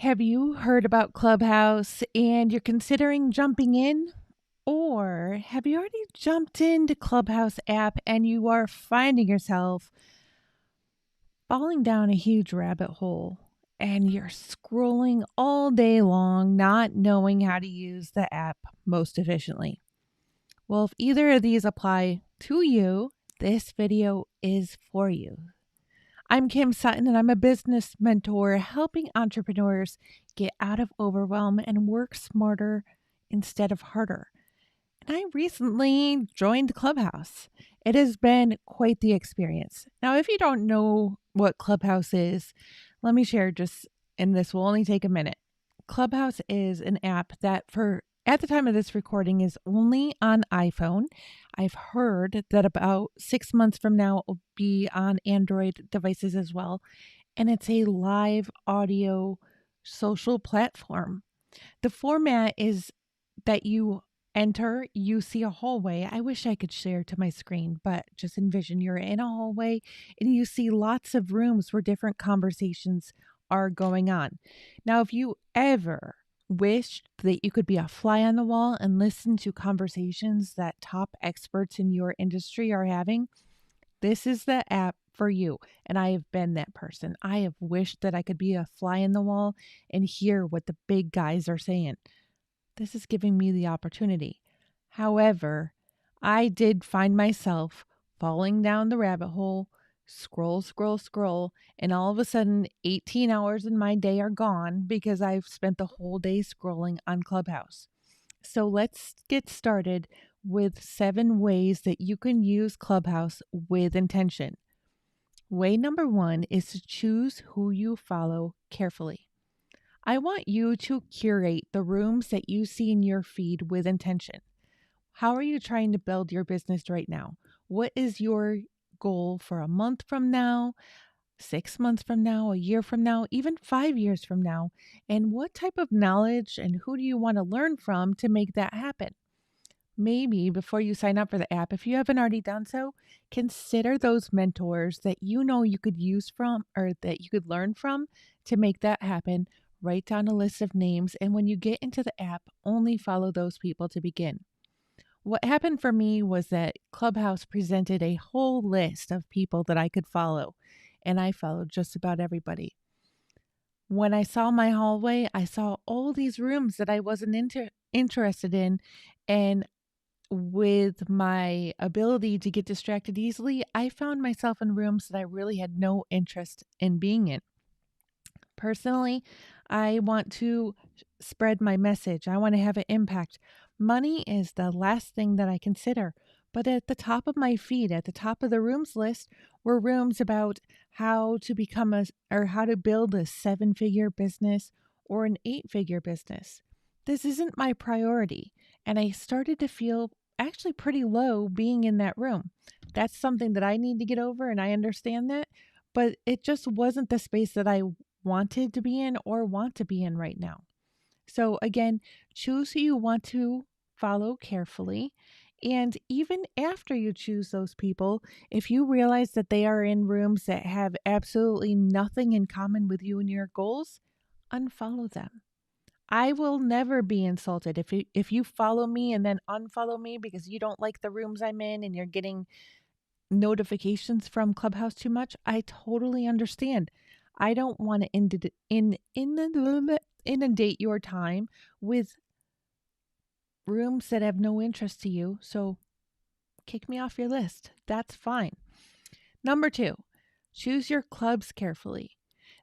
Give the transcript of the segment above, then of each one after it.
Have you heard about Clubhouse and you're considering jumping in? Or have you already jumped into Clubhouse app and you are finding yourself falling down a huge rabbit hole and you're scrolling all day long, not knowing how to use the app most efficiently? Well, if either of these apply to you, this video is for you. I'm Kim Sutton, and I'm a business mentor helping entrepreneurs get out of overwhelm and work smarter instead of harder. And I recently joined Clubhouse. It has been quite the experience. Now, if you don't know what Clubhouse is, let me share and this will only take a minute. Clubhouse is an app that at the time of this recording is only on iPhone. I've heard that about 6 months from now it will be on Android devices as well, and it's a live audio social platform. The format is that you see a hallway. I wish I could share to my screen, but just envision you're in a hallway and you see lots of rooms where different conversations are going on. Now, if you ever wished that you could be a fly on the wall and listen to conversations that top experts in your industry are having, this is the app for you. And I have been that person. I have wished that I could be a fly in the wall and hear what the big guys are saying. This is giving me the opportunity. However, I did find myself falling down the rabbit hole, scroll, and all of a sudden 18 hours in my day are gone because I've spent the whole day scrolling on Clubhouse. So let's get started with 7 ways that you can use Clubhouse with intention. Way number 1 is to choose who you follow carefully. I want you to curate the rooms that you see in your feed with intention. How are you trying to build your business right now? What is your goal for a month from now, 6 months from now, a year from now, even 5 years from now? And what type of knowledge and who do you want to learn from to make that happen? Maybe before you sign up for the app, if you haven't already done so, consider those mentors that you know you could use from or that you could learn from to make that happen. Write down a list of names, and when you get into the app, only follow those people to begin. What happened for me was that Clubhouse presented a whole list of people that I could follow, and I followed just about everybody. When I saw my hallway, I saw all these rooms that I wasn't interested in, and with my ability to get distracted easily, I found myself in rooms that I really had no interest in being in. Personally, I want to spread my message. I want to have an impact. Money is the last thing that I consider. But at the top of my feed, at the top of the rooms list, were rooms about how to how to build a 7-figure business or an 8-figure business. This isn't my priority. And I started to feel actually pretty low being in that room. That's something that I need to get over, and I understand that. But it just wasn't the space that I wanted to be in or want to be in right now. So, again, choose who you want to follow carefully. And even after you choose those people, if you realize that they are in rooms that have absolutely nothing in common with you and your goals, unfollow them. I will never be insulted if you follow me and then unfollow me because you don't like the rooms I'm in and you're getting notifications from Clubhouse too much. I totally understand. I don't want to inundate your time with rooms that have no interest to you. So kick me off your list. That's fine. Number 2, choose your clubs carefully.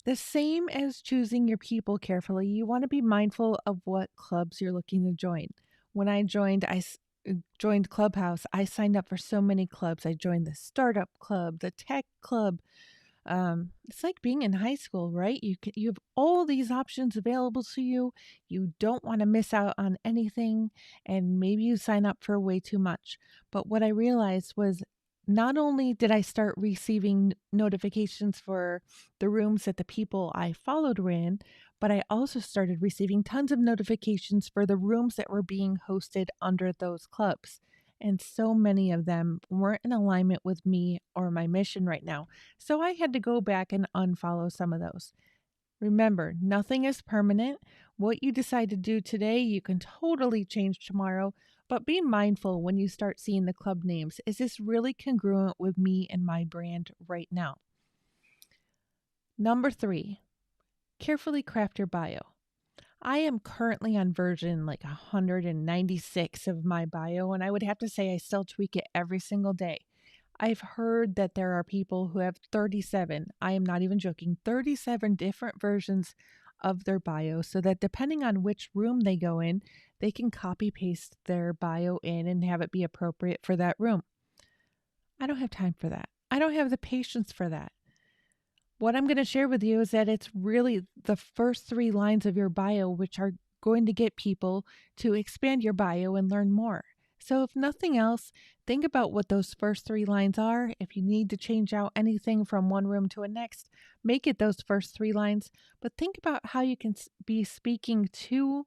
The same as choosing your people carefully, you want to be mindful of what clubs you're looking to join. When I joined Clubhouse, I signed up for so many clubs. I joined the startup club, the tech club. It's like being in high school, right? You have all these options available to you. You don't want to miss out on anything, and maybe you sign up for way too much. But what I realized was not only did I start receiving notifications for the rooms that the people I followed were in, but I also started receiving tons of notifications for the rooms that were being hosted under those clubs. And so many of them weren't in alignment with me or my mission right now. So I had to go back and unfollow some of those. Remember, nothing is permanent. What you decide to do today, you can totally change tomorrow, but be mindful when you start seeing the club names. Is this really congruent with me and my brand right now? Number 3, carefully craft your bio. I am currently on version like 196 of my bio, and I would have to say I still tweak it every single day. I've heard that there are people who have 37, I am not even joking, 37 different versions of their bio, so that depending on which room they go in, they can copy paste their bio in and have it be appropriate for that room. I don't have time for that. I don't have the patience for that. What I'm going to share with you is that it's really the first 3 lines of your bio which are going to get people to expand your bio and learn more. So, if nothing else, think about what those first 3 lines are. If you need to change out anything from one room to a next, make it those first 3 lines. But think about how you can be speaking to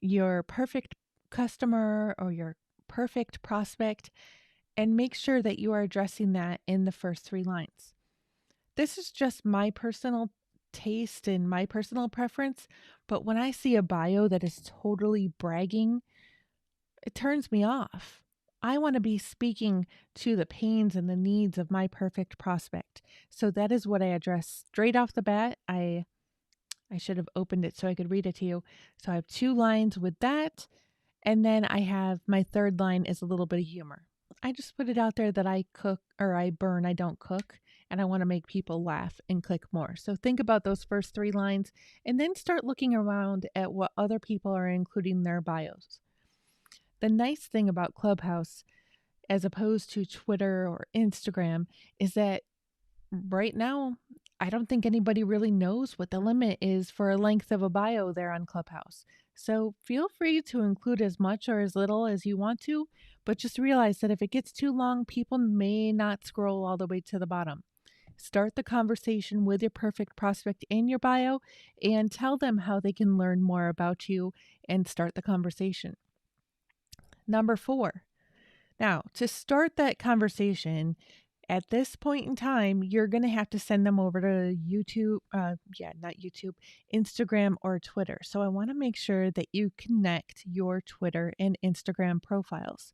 your perfect customer or your perfect prospect, and make sure that you are addressing that in the first 3 lines. This is just my personal taste and my personal preference, but when I see a bio that is totally bragging, it turns me off. I want to be speaking to the pains and the needs of my perfect prospect. So that is what I address straight off the bat. I should have opened it so I could read it to you. So I have 2 lines with that, and then I have my third line is a little bit of humor. I just put it out there that I cook or I burn, I don't cook, and I want to make people laugh and click more. So think about those first 3 lines and then start looking around at what other people are including in their bios. The nice thing about Clubhouse, as opposed to Twitter or Instagram, is that right now, I don't think anybody really knows what the limit is for a length of a bio there on Clubhouse. So feel free to include as much or as little as you want to, but just realize that if it gets too long, people may not scroll all the way to the bottom. Start the conversation with your perfect prospect in your bio and tell them how they can learn more about you and start the conversation. Number 4. Now, to start that conversation, at this point in time, you're going to have to send them over to YouTube, not YouTube, Instagram or Twitter. So I want to make sure that you connect your Twitter and Instagram profiles.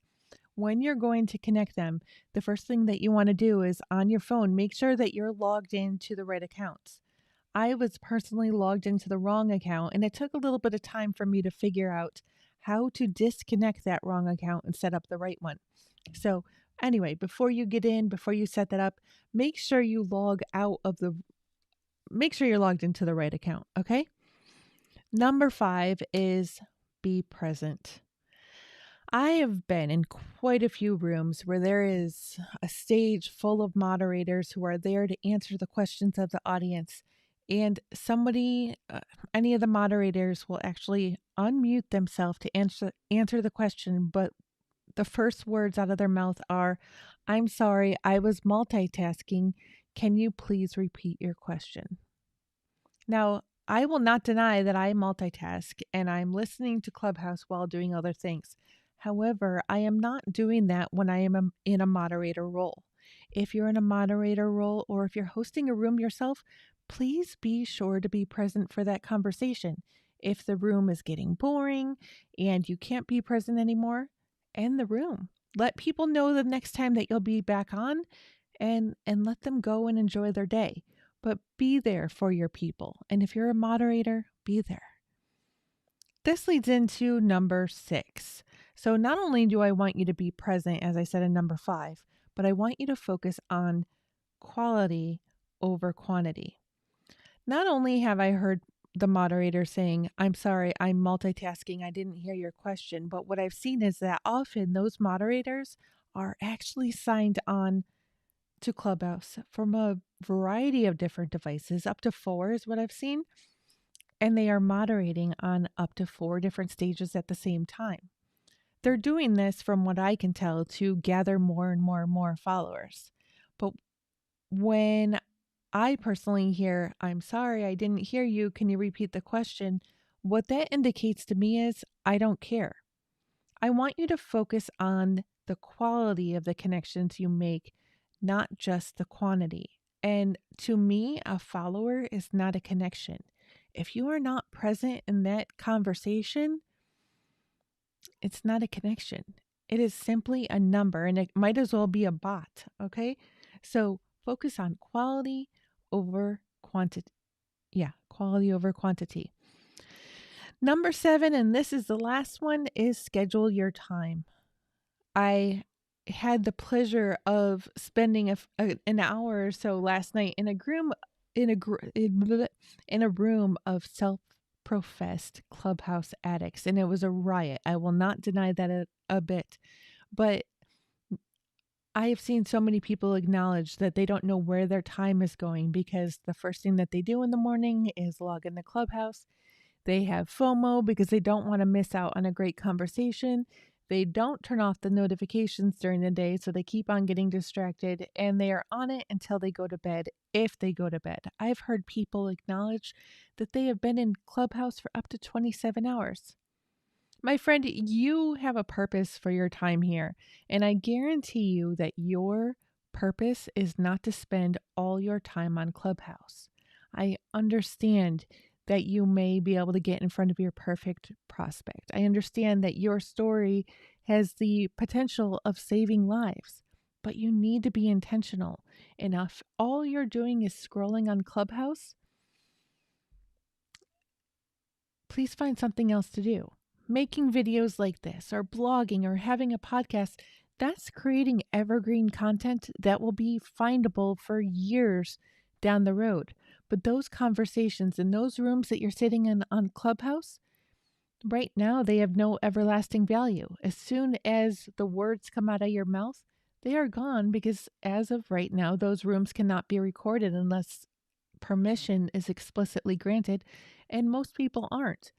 When you're going to connect them, the first thing that you want to do is on your phone, make sure that you're logged into the right accounts. I was personally logged into the wrong account, and it took a little bit of time for me to figure out how to disconnect that wrong account and set up the right one. So, anyway, before you get in, before you set that up, make sure you make sure you're logged into the right account, okay? Number 5 is be present. I have been in quite a few rooms where there is a stage full of moderators who are there to answer the questions of the audience. And any of the moderators will actually unmute themselves to answer the question, but the first words out of their mouth are, "I'm sorry, I was multitasking. Can you please repeat your question?" Now, I will not deny that I multitask and I'm listening to Clubhouse while doing other things. However, I am not doing that when I am in a moderator role. If you're in a moderator role or if you're hosting a room yourself, please be sure to be present for that conversation. If the room is getting boring and you can't be present anymore, end the room. Let people know the next time that you'll be back on, and let them go and enjoy their day. But be there for your people. And if you're a moderator, be there. This leads into number 6. So not only do I want you to be present, as I said in number 5, but I want you to focus on quality over quantity. Not only have I heard the moderator saying, "I'm sorry, I'm multitasking, I didn't hear your question," but what I've seen is that often those moderators are actually signed on to Clubhouse from a variety of different devices. Up to 4 is what I've seen. And they are moderating on up to 4 different stages at the same time. They're doing this, from what I can tell, to gather more and more and more followers. But when I personally hear, "I'm sorry, I didn't hear you. Can you repeat the question?" what that indicates to me is I don't care. I want you to focus on the quality of the connections you make, not just the quantity. And to me, a follower is not a connection. If you are not present in that conversation, it's not a connection. It is simply a number, and it might as well be a bot. Okay. So focus on quality over quantity. Yeah, quality over quantity. Number 7, and this is the last one, is schedule your time. I had the pleasure of spending an hour or so last night in a room in a room of self-professed Clubhouse addicts, and it was a riot. I will not deny that a bit, but I have seen so many people acknowledge that they don't know where their time is going because the first thing that they do in the morning is log into Clubhouse. They have FOMO because they don't want to miss out on a great conversation. They don't turn off the notifications during the day, so they keep on getting distracted and they are on it until they go to bed, if they go to bed. I've heard people acknowledge that they have been in Clubhouse for up to 27 hours. My friend, you have a purpose for your time here, and I guarantee you that your purpose is not to spend all your time on Clubhouse. I understand that you may be able to get in front of your perfect prospect. I understand that your story has the potential of saving lives, but you need to be intentional. And if all you're doing is scrolling on Clubhouse, please find something else to do. Making videos like this, or blogging, or having a podcast, that's creating evergreen content that will be findable for years down the road. But those conversations in those rooms that you're sitting in on Clubhouse, right now, they have no everlasting value. As soon as the words come out of your mouth, they are gone because as of right now, those rooms cannot be recorded unless permission is explicitly granted, and most people aren't.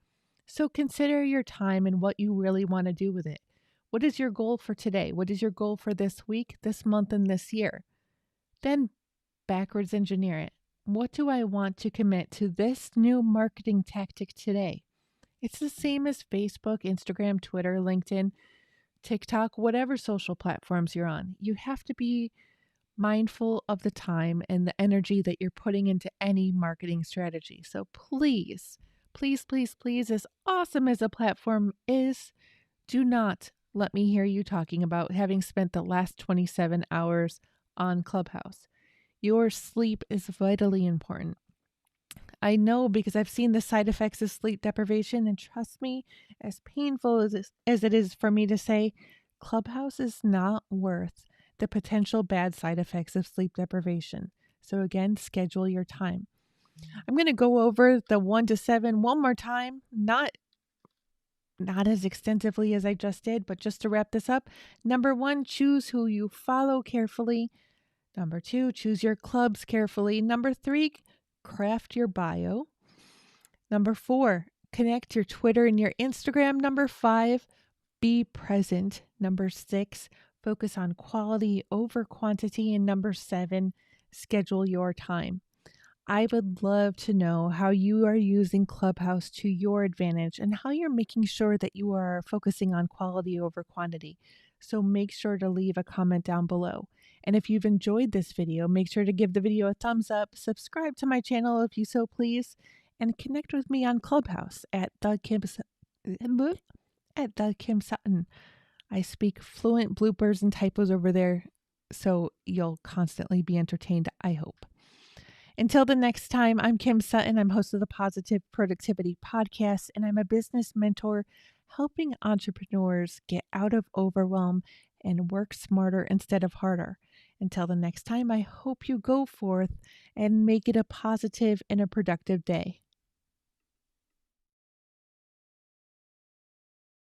So consider your time and what you really want to do with it. What is your goal for today? What is your goal for this week, this month, and this year? Then backwards engineer it. What do I want to commit to this new marketing tactic today? It's the same as Facebook, Instagram, Twitter, LinkedIn, TikTok, whatever social platforms you're on. You have to be mindful of the time and the energy that you're putting into any marketing strategy. So please, please, please, please, as awesome as a platform is, do not let me hear you talking about having spent the last 27 hours on Clubhouse. Your sleep is vitally important. I know because I've seen the side effects of sleep deprivation, and trust me, as painful as it is for me to say, Clubhouse is not worth the potential bad side effects of sleep deprivation. So again, schedule your time. I'm going to go over the 1 to 7 one more time, not as extensively as I just did, but just to wrap this up. Number 1, choose who you follow carefully. Number 2, choose your clubs carefully. Number 3, craft your bio. Number 4, connect your Twitter and your Instagram. Number 5, be present. Number 6, focus on quality over quantity. And number 7, schedule your time. I would love to know how you are using Clubhouse to your advantage and how you're making sure that you are focusing on quality over quantity. So make sure to leave a comment down below. And if you've enjoyed this video, make sure to give the video a thumbs up, subscribe to my channel if you so please, and connect with me on Clubhouse at the Kim Sutton. I speak fluent bloopers and typos over there, so you'll constantly be entertained, I hope. Until the next time, I'm Kim Sutton. I'm host of the Positive Productivity Podcast, and I'm a business mentor helping entrepreneurs get out of overwhelm and work smarter instead of harder. Until the next time, I hope you go forth and make it a positive and a productive day.